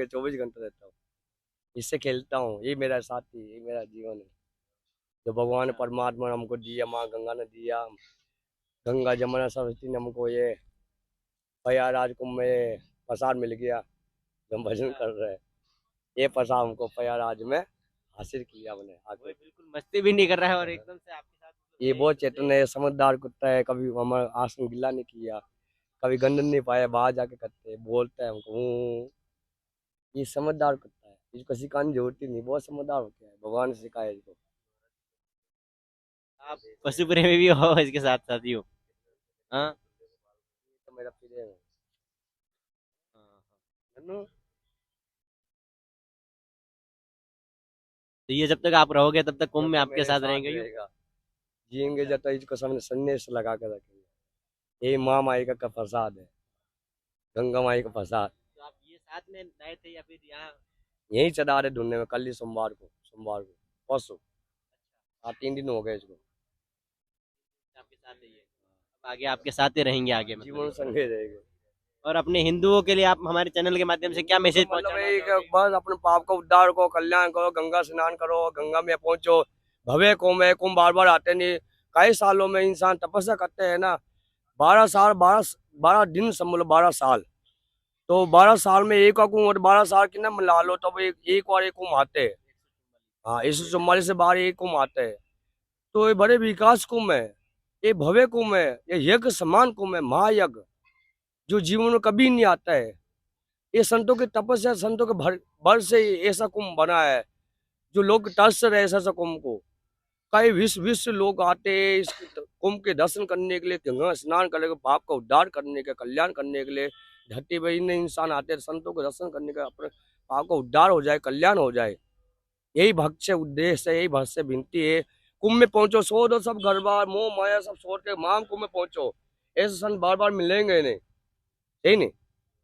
24 घंटे रहता हूँ, इससे खेलता हूँ। ये मेरा साथी, ये मेरा जीवन है जो भगवान परमात्मा ने हमको दिया, माँ गंगा ने दिया। गंगा जमुना सरस्वती ने हमको ये प्रयागराज कुंभ में प्रसाद मिल गया जो हम भजन कर रहे हैं। ये प्रसाद हमको प्रयागराज में हासिल किया हमने कोई आके। बिल्कुल मस्ती भी नहीं कर रहा है और एकदम से आपके साथ ये बहुत चेतन है, समझदार कुत्ता है। कभी हमारा आसन गिला नहीं किया, कभी गंद नहीं पाया, बाहर जाके करते हैं, बोलता है हमको "हूँ"। ये समझदार कुत्ता है, इसको सिखाने की जरूरत ही नहीं, बहुत समझदार हो गया है, भगवान ने सिखाया इसको। आप पशु प्रेमी भी हो इसके साथ साथ ही हो। हाँ। ये तो मेरा प्रिय है। हाँ। नन्नू, तो ये जब तक आप रहोगे तब तक कुंभ जब में तक आपके मेरे साथ साथ रहेंगे यूँ? रहेगा, जिएंगे अच्छा। जब तक इसको सामने संदेश लगा के रखेंगे। ये माँ माई का प्रसाद है, गंगा माई का प्रसाद। तो आप ये साथ में लाए थे या फिर यहाँ? यही चढ़ा रहे ढूंढने में, कल ही सोमवार को परसों। हाँ, 3 दिन हो गए इसको। आपके साथ है ये, अब आगे आपके साथ ही रहेंगे आगे मतलब जीवन ये। संगे रहेगा। और अपने हिंदुओं के लिए आप हमारे चैनल के माध्यम से क्या हिंदू का मैसेज मतलब पहुंचाना है कि चाहोगे? बस अपने पाप का उद्धार करो, कल्याण करो, गंगा स्नान करो, गंगा में पहुंचो। भव्य कुंभ है, कुंभ बार बार आते नहीं। कई सालों में इंसान तपस्या करते हैं ना, 12 साल, 12 दिन समझ लो, 12 साल। तो 12 साल में एक का कुंभ और 12 साल की ना मिला लो, तब एक बार एक कुंभ आते हैं। हाँ, 144 से बाहर एक कुंभ आते हैं। तो ये बड़े विकास कुंभ है, ये भव्य कुंभ है, ये यज्ञ समान कुंभ है, महायज्ञ, जो जीवन में कभी नहीं आता है। ये संतों की तपस्या, संतों के भर से ऐसा कुंभ बना है, जो लोग तरस रहे ऐसा कुंभ को। कई विश्व विश्व लोग आते हैं इस कुंभ के दर्शन करने के लिए, गंगा स्नान करने के, पाप का उद्धार करने के, कल्याण करने के लिए। धरती पर इन इंसान आते हैं संतों के दर्शन करने का, अपने पाप का उद्धार हो जाए, कल्याण हो जाए। यही भक्त से उद्देश्य है, यही भक्त से विनती है। कुंभ में पहुंचो, छोड़ दो सब घर बार, मोह माया सब छोड़ के माम कुंभ में पहुंचो। ऐसे संत बार बार मिलेंगे नहीं, यही नहीं।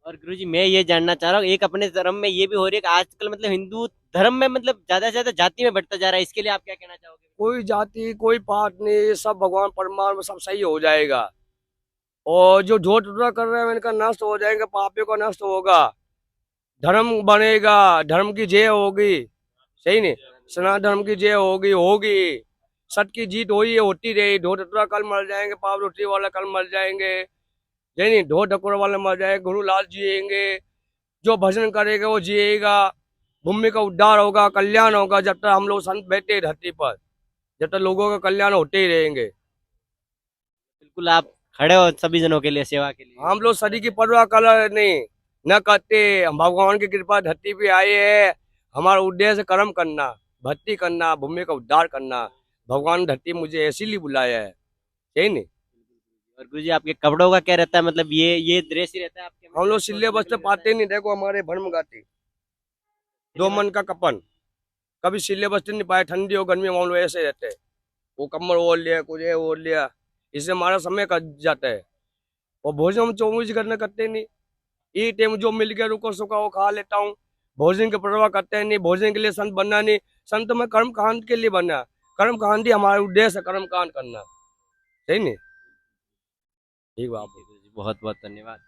और गुरुजी मैं ये जानना चाह रहा हूँ, एक अपने धर्म में ये भी हो रही है कि आजकल मतलब हिंदू धर्म में मतलब ज्यादा से ज्यादा जाति में बढ़ता जा रहा है, इसके लिए आप क्या कहना चाहोगे? कोई जाति कोई पात नहीं, ये सब भगवान परमात्मा सब सही हो जाएगा। और जो झूठ टुकड़ा कर रहे हैं इनका नष्ट हो जाएगा, पापियों का नष्ट होगा, धर्म बनेगा, धर्म की जय होगी। सही नहीं, सनातन धर्म की जय होगी होगी। सत्य की जीत हुई है, होती रही। ढो टुकड़ा कल मर जाएंगे, पाव रोटी वाला कल मर जाएंगे। सही नहीं, ढो ढकोर वाले मर जाएंगे, गुरुलाल जिएंगे। जो भजन करेगा वो जिएगा, भूमि का उद्धार होगा, कल्याण होगा। जब तक हम लोग संत बैठे हैं धरती पर, जब तक लोगों का कल्याण होते ही रहेंगे। बिल्कुल आप खड़े हो सभी जनों के लिए, सेवा के लिए। हम लोग शरीर की परवाह कर नहीं न करते। हम भगवान की कृपा धरती पे आए हैं, हमारा उद्देश्य कर्म करना, भक्ति करना, भूमि का उद्धार करना। भगवान ने धरती मुझे इसीलिए बुलाया है, सही नहीं। और गुरुजी आपके कपड़ों का क्या रहता है, मतलब ये ड्रेस ही रहता है आपके हम हमेशा लोग तो सिले अलग बस्ते अलग रहता पाते है? नहीं, देखो हमारे भरम गाती दो सिले मन का कपन। कभी सिले बस्ते नहीं पाए, ठंडी हो गर्मी हो, हम लोग ऐसे रहते हैं। वो कमर ओढ़ लिया, कुछ ये ओढ़ लिया, इससे हमारा समय कट जाता है। और भोजन हम 24 घंटे करते नहीं। ये टाइम जो मिल गया रुको सुखा वो खा लेता हूँ। भोजन की परवाह करते हैं नहीं, भोजन के लिए संत बनना नहीं। संत में कर्म कांड के लिए बनना, कर्म कांड ही हमारा उद्देश्य है, कर्म कांड करना, सही नहीं। ठीक बात। ठीक है गुरुजी, बहुत बहुत धन्यवाद।